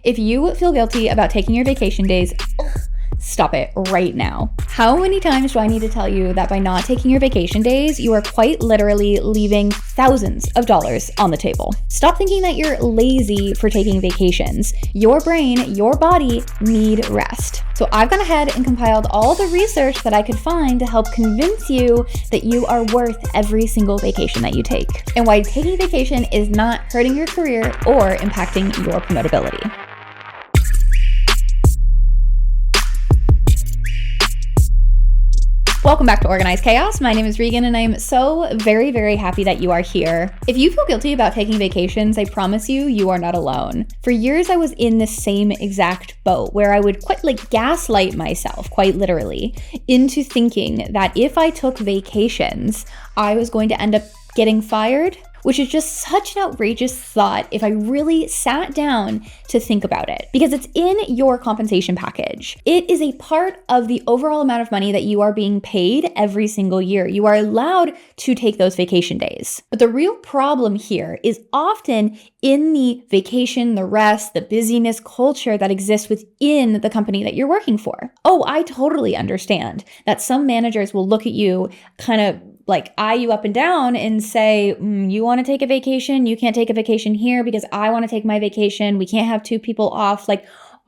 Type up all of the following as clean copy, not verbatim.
If you feel guilty about taking your vacation days, stop it right now. How many times do I need to tell you that by not taking your vacation days, you are quite literally leaving thousands of dollars on the table? Stop thinking that you're lazy for taking vacations. Your brain, your body need rest. So I've gone ahead and compiled all the research that I could find to help convince you that you are worth every single vacation that you take, and why taking vacation is not hurting your career or impacting your promotability. Welcome back to Organized Chaos. My name is Regan and I am so very, very happy that you are here. If you feel guilty about taking vacations, I promise you, you are not alone. For years, I was in the same exact boat where I would quite gaslight myself, quite literally, into thinking that if I took vacations, I was going to end up getting fired, which is just such an outrageous thought if I really sat down to think about it, because it's in your compensation package. It is a part of the overall amount of money that you are being paid every single year. You are allowed to take those vacation days. But the real problem here is often in the vacation, the rest, the busyness culture that exists within the company that you're working for. Oh, I totally understand that some managers will look at you kind of eye you up and down and say, you want to take a vacation? You can't take a vacation here because I want to take my vacation. We can't have two people off.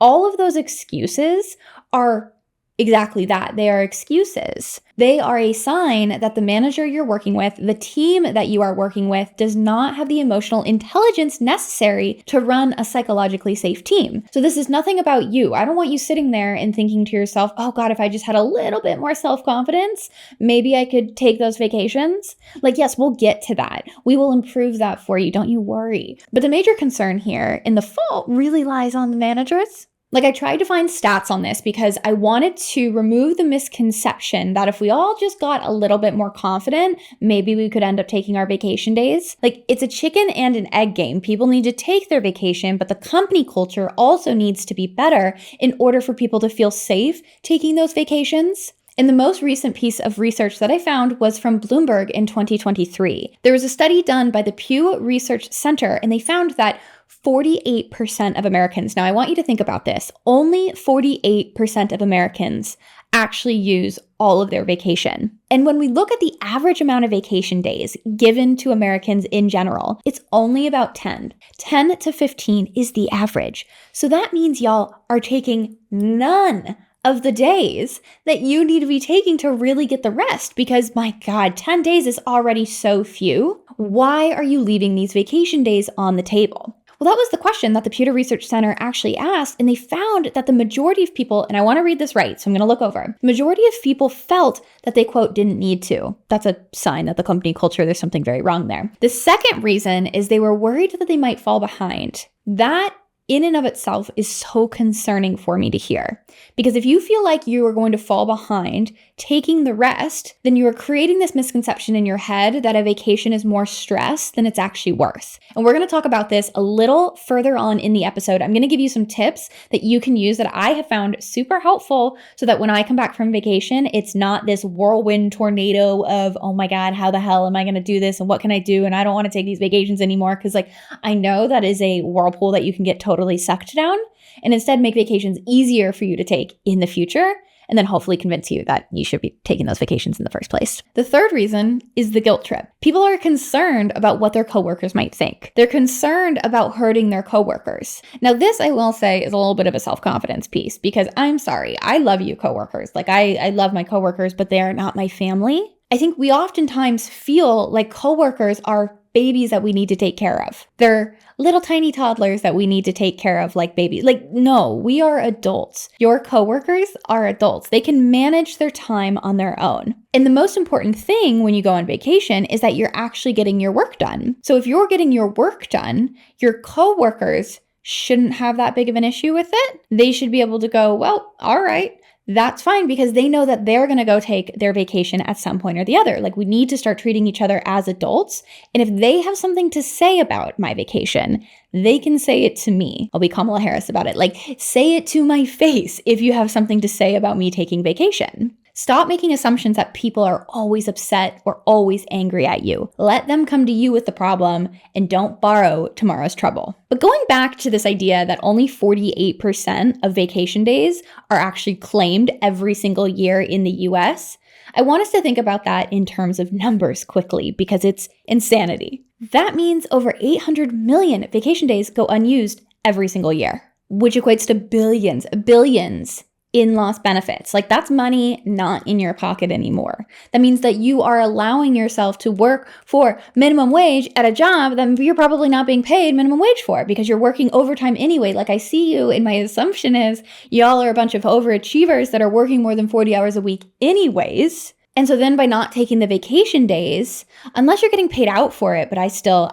All of those excuses are exactly that. They are excuses. They are a sign that the manager you're working with, the team that you are working with, does not have the emotional intelligence necessary to run a psychologically safe team. So this is nothing about you. I don't want you sitting there and thinking to yourself, oh God, if I just had a little bit more self-confidence, maybe I could take those vacations. Yes, we'll get to that. We will improve that for you. Don't you worry. But the major concern here and the fault really lies on the managers. I tried to find stats on this because I wanted to remove the misconception that if we all just got a little bit more confident, maybe we could end up taking our vacation days. It's a chicken and an egg game. People need to take their vacation, but the company culture also needs to be better in order for people to feel safe taking those vacations. And the most recent piece of research that I found was from Bloomberg in 2023. There was a study done by the Pew Research Center, and they found that 48% of Americans, now I want you to think about this, only 48% of Americans actually use all of their vacation. And when we look at the average amount of vacation days given to Americans in general, it's only about 10. 10 to 15 is the average. So that means y'all are taking none of the days that you need to be taking to really get the rest, because my God, 10 days is already so few. Why are you leaving these vacation days on the table? Well, that was the question that the Pew Research Center actually asked, and they found that the majority of people, and I want to read this right, so I'm going to look over. The majority of people felt that they, quote, didn't need to. That's a sign that the company culture, there's something very wrong there. The second reason is they were worried that they might fall behind. That in and of itself is so concerning for me to hear. Because if you feel like you are going to fall behind taking the rest, then you are creating this misconception in your head that a vacation is more stress than it's actually worth. And we're going to talk about this a little further on in the episode. I'm going to give you some tips that you can use that I have found super helpful so that when I come back from vacation, it's not this whirlwind tornado of, oh my God, how the hell am I going to do this? And what can I do? And I don't want to take these vacations anymore. Because I know that is a whirlpool that you can get totally sucked down, and instead make vacations easier for you to take in the future, and then hopefully convince you that you should be taking those vacations in the first place. The third reason is the guilt trip. People are concerned about what their coworkers might think. They're concerned about hurting their coworkers. Now, this I will say is a little bit of a self-confidence piece, because I'm sorry, I love you coworkers. I love my coworkers, but they are not my family. I think we oftentimes feel like coworkers are babies that we need to take care of. They're little tiny toddlers that we need to take care of like babies. No, we are adults. Your coworkers are adults. They can manage their time on their own. And the most important thing when you go on vacation is that you're actually getting your work done. So if you're getting your work done, your coworkers shouldn't have that big of an issue with it. They should be able to go, well, all right. That's fine, because they know that they're going to go take their vacation at some point or the other. We need to start treating each other as adults. And if they have something to say about my vacation, they can say it to me. I'll be Kamala Harris about it. Say it to my face if you have something to say about me taking vacation. Stop making assumptions that people are always upset or always angry at you. Let them come to you with the problem and don't borrow tomorrow's trouble. But going back to this idea that only 48% of vacation days are actually claimed every single year in the US, I want us to think about that in terms of numbers quickly because it's insanity. That means over 800 million vacation days go unused every single year, which equates to billions in lost benefits. Like that's money not in your pocket anymore. That means that you are allowing yourself to work for minimum wage at a job that you're probably not being paid minimum wage for because you're working overtime anyway. Like I see you, and my assumption is y'all are a bunch of overachievers that are working more than 40 hours a week anyways. And so then by not taking the vacation days, unless you're getting paid out for it, but I still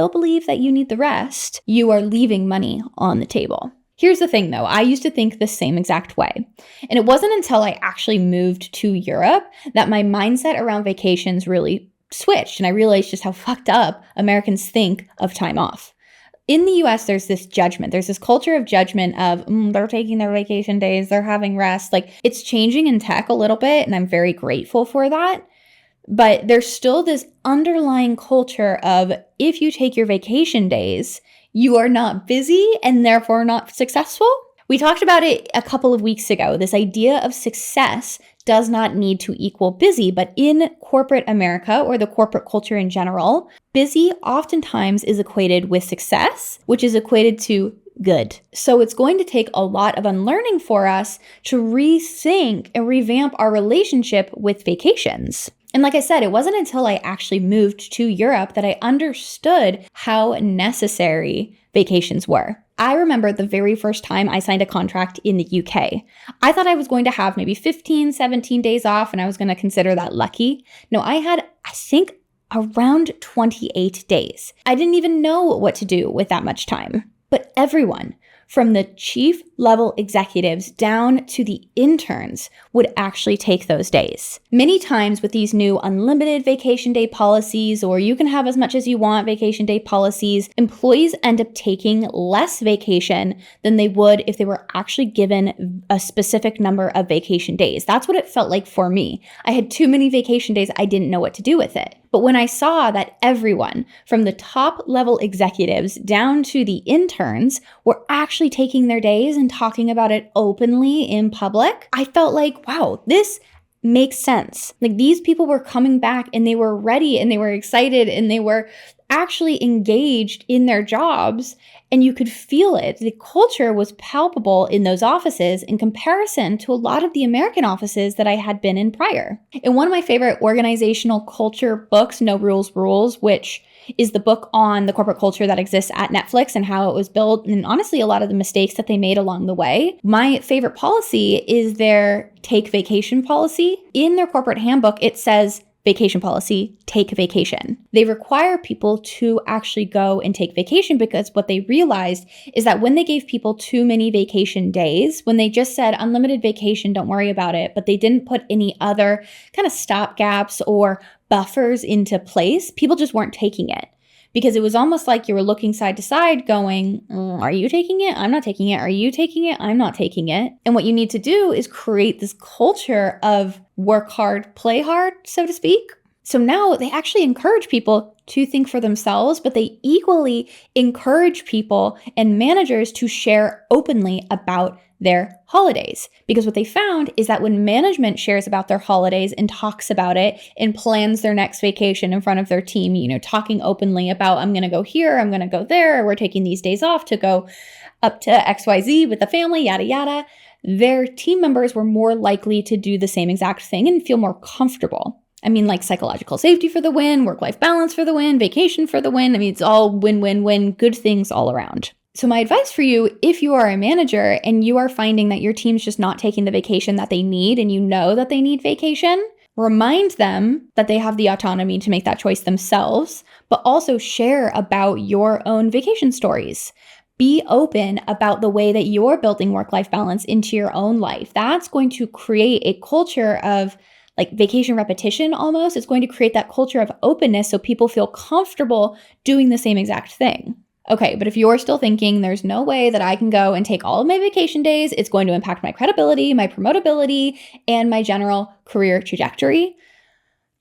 believe that you need the rest, you are leaving money on the table. Here's the thing though, I used to think the same exact way. And it wasn't until I actually moved to Europe that my mindset around vacations really switched and I realized just how fucked up Americans think of time off. In the US, there's this judgment. There's this culture of judgment of they're taking their vacation days, they're having rest. Like it's changing in tech a little bit and I'm very grateful for that. But there's still this underlying culture of if you take your vacation days, you are not busy and therefore not successful. We talked about it a couple of weeks ago. This idea of success does not need to equal busy, but in corporate America or the corporate culture in general, busy oftentimes is equated with success, which is equated to good. So it's going to take a lot of unlearning for us to rethink and revamp our relationship with vacations. And like I said, it wasn't until I actually moved to Europe that I understood how necessary vacations were. I remember the very first time I signed a contract in the UK. I thought I was going to have maybe 15, 17 days off and I was going to consider that lucky. No, I had, I think, around 28 days. I didn't even know what to do with that much time. But everyone, from the chief level executives down to the interns, would actually take those days. Many times with these new unlimited vacation day policies, or you can have as much as you want vacation day policies, employees end up taking less vacation than they would if they were actually given a specific number of vacation days. That's what it felt like for me. I had too many vacation days, I didn't know what to do with it. But when I saw that everyone from the top level executives down to the interns were actually taking their days and talking about it openly in public, I felt like, wow, this makes sense. Like these people were coming back and they were ready and they were excited and they were actually engaged in their jobs, and you could feel it. The culture was palpable in those offices in comparison to a lot of the American offices that I had been in prior. In one of my favorite organizational culture books, No Rules Rules, which is the book on the corporate culture that exists at Netflix and how it was built, and honestly, a lot of the mistakes that they made along the way. My favorite policy is their take vacation policy. In their corporate handbook, it says, vacation policy, take vacation. They require people to actually go and take vacation because what they realized is that when they gave people too many vacation days, when they just said unlimited vacation, don't worry about it, but they didn't put any other kind of stopgaps or buffers into place, people just weren't taking it. Because it was almost like you were looking side to side going, are you taking it? I'm not taking it. Are you taking it? I'm not taking it. And what you need to do is create this culture of work hard, play hard, so to speak. So now they actually encourage people to think for themselves, but they equally encourage people and managers to share openly about their holidays. Because what they found is that when management shares about their holidays and talks about it and plans their next vacation in front of their team, talking openly about, I'm going to go here, I'm going to go there, we're taking these days off to go up to XYZ with the family, yada, yada, their team members were more likely to do the same exact thing and feel more comfortable. I mean, like psychological safety for the win, work-life balance for the win, vacation for the win. I mean, it's all win-win-win, good things all around. So my advice for you, if you are a manager and you are finding that your team's just not taking the vacation that they need and you know that they need vacation, remind them that they have the autonomy to make that choice themselves, but also share about your own vacation stories. Be open about the way that you're building work-life balance into your own life. That's going to create a culture of like vacation repetition almost. It's going to create that culture of openness so people feel comfortable doing the same exact thing. Okay, but if you're still thinking there's no way that I can go and take all of my vacation days, it's going to impact my credibility, my promotability, and my general career trajectory,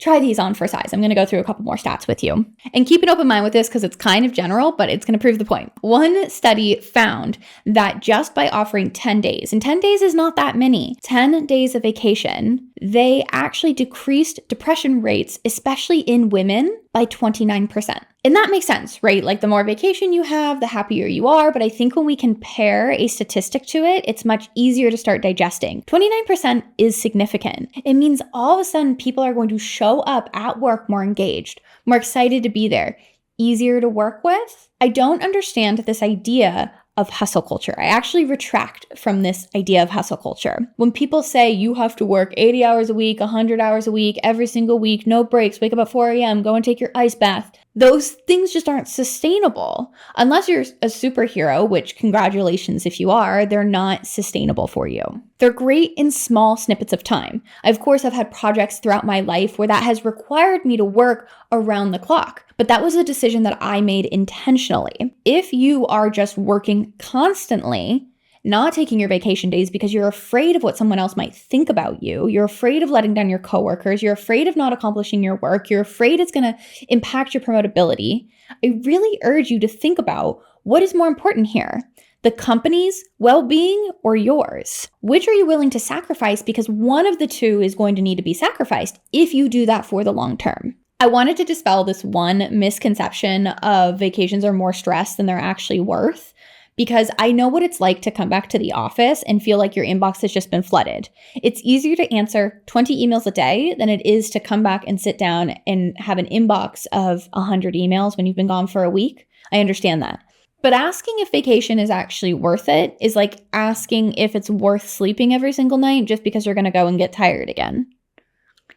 try these on for size. I'm going to go through a couple more stats with you. And keep an open mind with this because it's kind of general, but it's going to prove the point. One study found that just by offering 10 days, and 10 days is not that many, 10 days of vacation, they actually decreased depression rates, especially in women, by 29%. And that makes sense, right? Like the more vacation you have, the happier you are. But I think when we compare a statistic to it, it's much easier to start digesting. 29% is significant. It means all of a sudden people are going to show up at work more engaged, more excited to be there, easier to work with. I don't understand this idea of hustle culture. I actually retract from this idea of hustle culture. When people say you have to work 80 hours a week, 100 hours a week, every single week, no breaks, wake up at 4 a.m., go and take your ice bath, those things just aren't sustainable. Unless you're a superhero, which congratulations if you are, they're not sustainable for you. They're great in small snippets of time. I, of course, have had projects throughout my life where that has required me to work around the clock, but that was a decision that I made intentionally. If you are just working constantly, not taking your vacation days because you're afraid of what someone else might think about you, you're afraid of letting down your coworkers, you're afraid of not accomplishing your work, you're afraid it's going to impact your promotability, I really urge you to think about what is more important here, the company's well-being or yours? Which are you willing to sacrifice? Because one of the two is going to need to be sacrificed if you do that for the long term. I wanted to dispel this one misconception of vacations are more stress than they're actually worth, because I know what it's like to come back to the office and feel like your inbox has just been flooded. It's easier to answer 20 emails a day than it is to come back and sit down and have an inbox of 100 emails when you've been gone for a week. I understand that. But asking if vacation is actually worth it is like asking if it's worth sleeping every single night just because you're going to go and get tired again.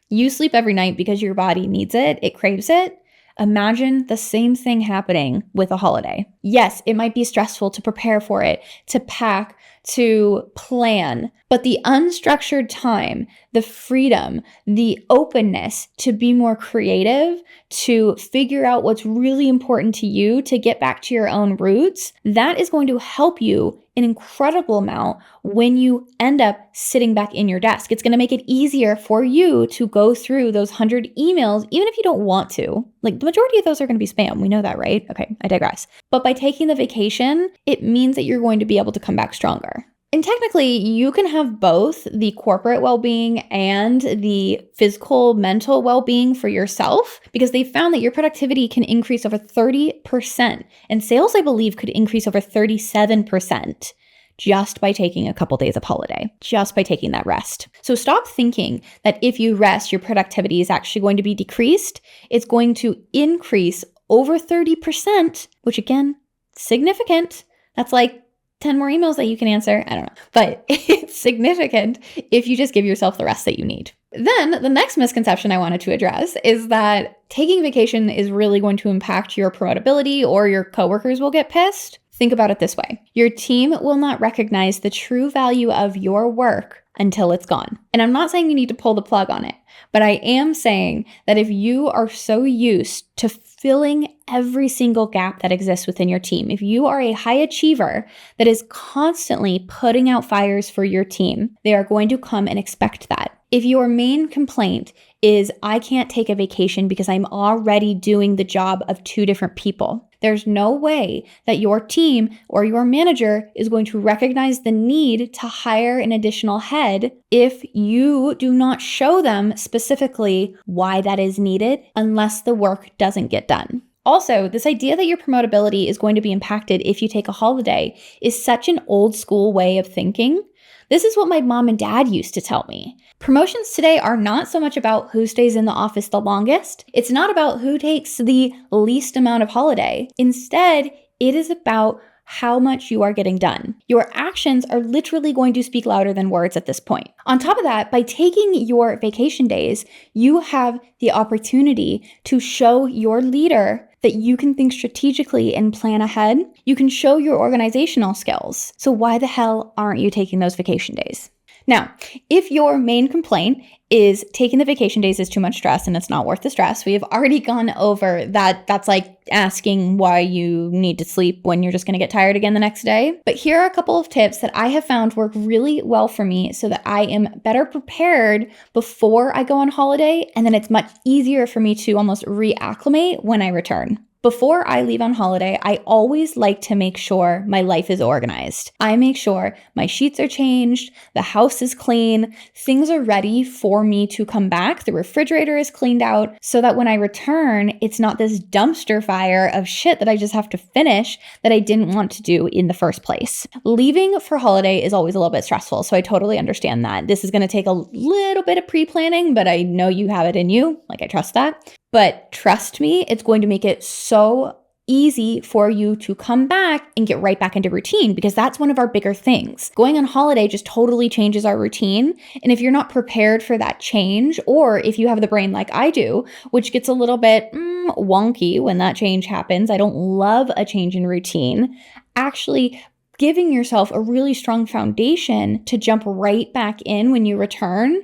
You sleep every night because your body needs it, it craves it. Imagine the same thing happening with a holiday. Yes, it might be stressful to prepare for it, to pack, to plan, but the unstructured time, the freedom, the openness to be more creative, to figure out what's really important to you, to get back to your own roots, that is going to help you an incredible amount when you end up sitting back in your desk. It's going to make it easier for you to go through those 100 emails, even if you don't want to. Like the majority of those are going to be spam. We know that, right? Okay, I digress. But by taking the vacation, it means that you're going to be able to come back stronger. And technically, you can have both the corporate well-being and the physical, mental well-being for yourself, because they found that your productivity can increase over 30%. And sales, I believe, could increase over 37% just by taking a couple days of holiday, just by taking that rest. So stop thinking that if you rest, your productivity is actually going to be decreased. It's going to increase over 30%, which again, significant. That's like 10 more emails that you can answer. I don't know, but it's significant if you just give yourself the rest that you need. Then the next misconception I wanted to address is that taking vacation is really going to impact your promotability or your coworkers will get pissed. Think about it this way. Your team will not recognize the true value of your work until it's gone. And I'm not saying you need to pull the plug on it, but I am saying that if you are so used to filling every single gap that exists within your team, if you are a high achiever that is constantly putting out fires for your team, they are going to come and expect that. If your main complaint is, I can't take a vacation because I'm already doing the job of two different people, there's no way that your team or your manager is going to recognize the need to hire an additional head if you do not show them specifically why that is needed unless the work doesn't get done. Also, this idea that your promotability is going to be impacted if you take a holiday is such an old school way of thinking. This is what my mom and dad used to tell me. Promotions today are not so much about who stays in the office the longest. It's not about who takes the least amount of holiday. Instead, it is about how much you are getting done. Your actions are literally going to speak louder than words at this point. On top of that, by taking your vacation days, you have the opportunity to show your leader that you can think strategically and plan ahead. You can show your organizational skills. So why the hell aren't you taking those vacation days? Now, if your main complaint is taking the vacation days is too much stress and it's not worth the stress, we have already gone over that. That's like asking why you need to sleep when you're just going to get tired again the next day. But here are a couple of tips that I have found work really well for me so that I am better prepared before I go on holiday. And then it's much easier for me to almost reacclimate when I return. Before I leave on holiday, I always like to make sure my life is organized. I make sure my sheets are changed, the house is clean, things are ready for me to come back, the refrigerator is cleaned out, so that when I return, it's not this dumpster fire of shit that I just have to finish that I didn't want to do in the first place. Leaving for holiday is always a little bit stressful, so I totally understand that. This is going to take a little bit of pre-planning, but I know you have it in you. Like, I trust that. But trust me, it's going to make it so easy for you to come back and get right back into routine, because that's one of our bigger things. Going on holiday just totally changes our routine. And if you're not prepared for that change, or if you have the brain like I do, which gets a little bit wonky when that change happens, I don't love a change in routine, actually giving yourself a really strong foundation to jump right back in when you return,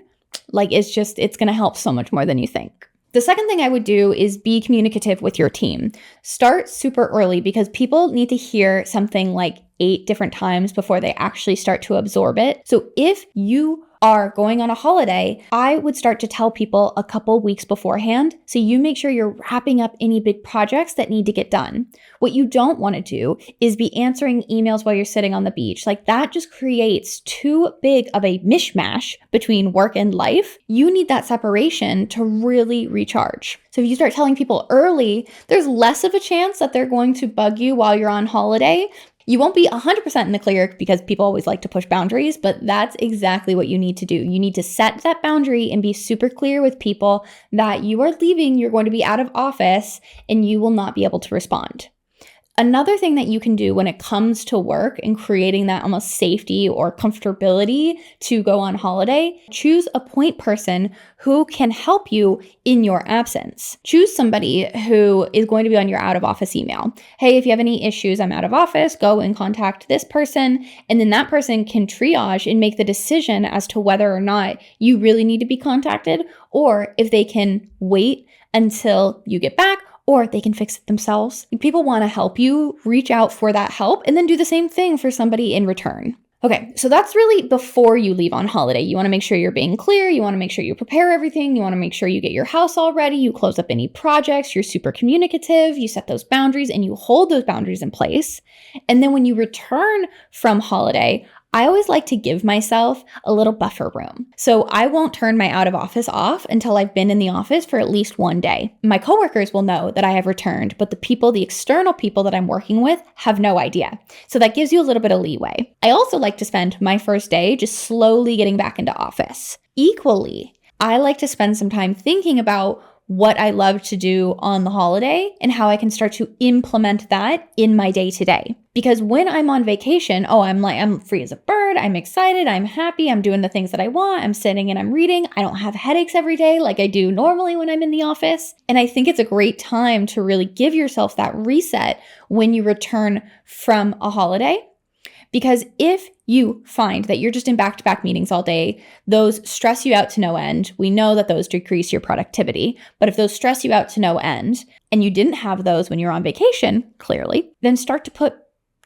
it's going to help so much more than you think. The second thing I would do is be communicative with your team. Start super early, because people need to hear something like 8 different times before they actually start to absorb it. So if you are going on a holiday, I would start to tell people a couple weeks beforehand, so you make sure you're wrapping up any big projects that need to get done. What you don't want to do is be answering emails while you're sitting on the beach. Like, that just creates too big of a mishmash between work and life. You need that separation to really recharge. So if you start telling people early, there's less of a chance that they're going to bug you while you're on holiday. You won't be 100% in the clear, because people always like to push boundaries, but that's exactly what you need to do. You need to set that boundary and be super clear with people that you are leaving, you're going to be out of office, and you will not be able to respond. Another thing that you can do when it comes to work and creating that almost safety or comfortability to go on holiday, choose a point person who can help you in your absence. Choose somebody who is going to be on your out of office email. Hey, if you have any issues, I'm out of office, go and contact this person. And then that person can triage and make the decision as to whether or not you really need to be contacted, or if they can wait until you get back, or they can fix it themselves. People want to help you. Reach out for that help, and then do the same thing for somebody in return. Okay, so that's really before you leave on holiday. You want to make sure you're being clear. You want to make sure you prepare everything. You want to make sure you get your house all ready. You close up any projects. You're super communicative. You set those boundaries and you hold those boundaries in place. And then when you return from holiday, I always like to give myself a little buffer room. So I won't turn my out of office off until I've been in the office for at least one day. My coworkers will know that I have returned, but the external people that I'm working with have no idea. So that gives you a little bit of leeway. I also like to spend my first day just slowly getting back into office. Equally, I like to spend some time thinking about what I love to do on the holiday and how I can start to implement that in my day-to-day. Because when I'm on vacation, I'm free as a bird, I'm excited, I'm happy, I'm doing the things that I want, I'm sitting and I'm reading, I don't have headaches every day like I do normally when I'm in the office. And I think it's a great time to really give yourself that reset when you return from a holiday. Because if you find that you're just in back-to-back meetings all day, those stress you out to no end. We know that those decrease your productivity, but if those stress you out to no end and you didn't have those when you're on vacation, clearly, then start to put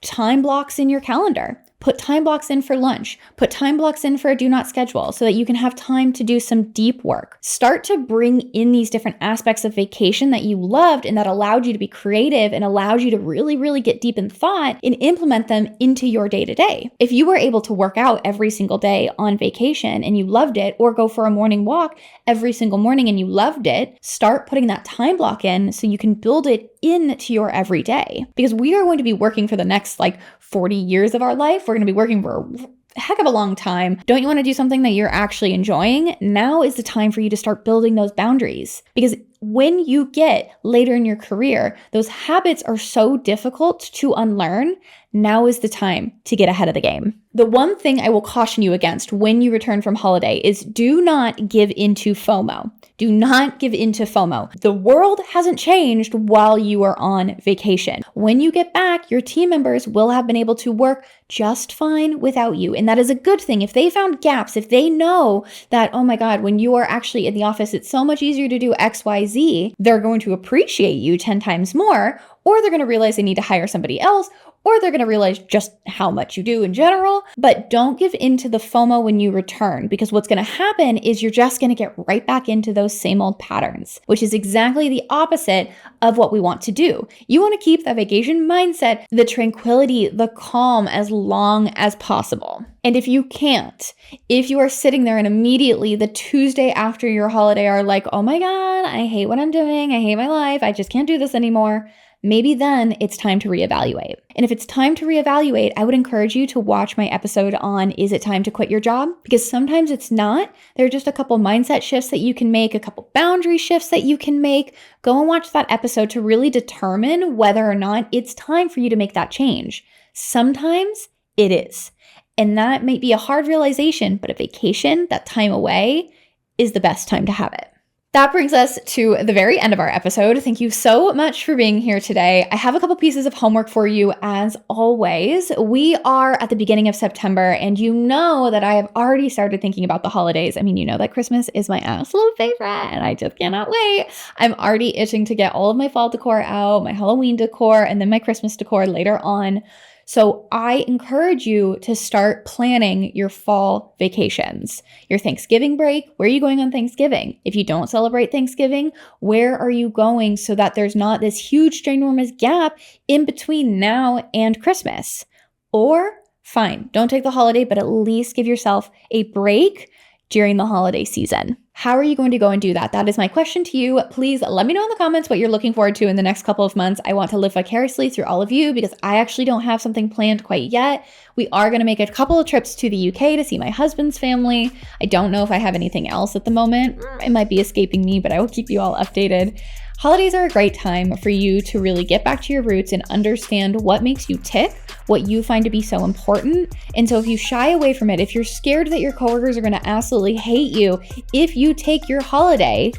time blocks in your calendar. Put time blocks in for lunch. Put time blocks in for a do not schedule so that you can have time to do some deep work. Start to bring in these different aspects of vacation that you loved and that allowed you to be creative and allowed you to really, really get deep in thought and implement them into your day-to-day. If you were able to work out every single day on vacation and you loved it, or go for a morning walk every single morning and you loved it, start putting that time block in so you can build it into your everyday. Because we are going to be working for the next 40 years of our life. We're going to be working for a heck of a long time. Don't you want to do something that you're actually enjoying? Now is the time for you to start building those boundaries. Because when you get later in your career, those habits are so difficult to unlearn. now is the time to get ahead of the game. The one thing I will caution you against when you return from holiday is do not give into FOMO. Do not give into FOMO. The world hasn't changed while you are on vacation. When you get back, your team members will have been able to work just fine without you. And that is a good thing. If they found gaps, if they know that, oh my God, when you are actually in the office, it's so much easier to do X, Y, Z, they're going to appreciate you 10 times more, or they're going to realize they need to hire somebody else, or they're going to realize just how much you do in general. But don't give into the FOMO when you return, because what's going to happen is you're just going to get right back into those same old patterns, which is exactly the opposite of what we want to do. You want to keep that vacation mindset, the tranquility, the calm as long as possible. And if you can't, if you are sitting there and immediately the Tuesday after your holiday are like, oh my God, I hate what I'm doing. I hate my life. I just can't do this anymore. Maybe then it's time to reevaluate. And if it's time to reevaluate, I would encourage you to watch my episode on is it time to quit your job? Because sometimes it's not. There are just a couple mindset shifts that you can make, a couple boundary shifts that you can make. Go and watch that episode to really determine whether or not it's time for you to make that change. Sometimes it is. And that might be a hard realization, but a vacation, that time away, is the best time to have it. That brings us to the very end of our episode. Thank you so much for being here today. I have a couple pieces of homework for you as always. We are at the beginning of September, and you know that I have already started thinking about the holidays. I mean, you know that Christmas is my absolute favorite, and I just cannot wait. I'm already itching to get all of my fall decor out, my Halloween decor, and then my Christmas decor later on. So I encourage you to start planning your fall vacations, your Thanksgiving break. Where are you going on Thanksgiving? If you don't celebrate Thanksgiving, where are you going so that there's not this huge, ginormous gap in between now and Christmas? Or fine, don't take the holiday, but at least give yourself a break during the holiday season. How are you going to go and do that? That is my question to you. Please let me know in the comments what you're looking forward to in the next couple of months. I want to live vicariously through all of you because I actually don't have something planned quite yet. We are going to make a couple of trips to the UK to see my husband's family. I don't know if I have anything else at the moment. It might be escaping me, but I will keep you all updated. Holidays are a great time for you to really get back to your roots and understand what makes you tick, what you find to be so important. And so if you shy away from it, if you're scared that your coworkers are going to absolutely hate you, if you take your holiday,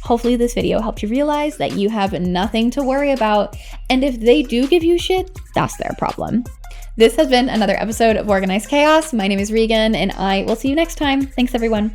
hopefully this video helped you realize that you have nothing to worry about. And if they do give you shit, that's their problem. This has been another episode of Organized Chaos. My name is Regan, and I will see you next time. Thanks, everyone.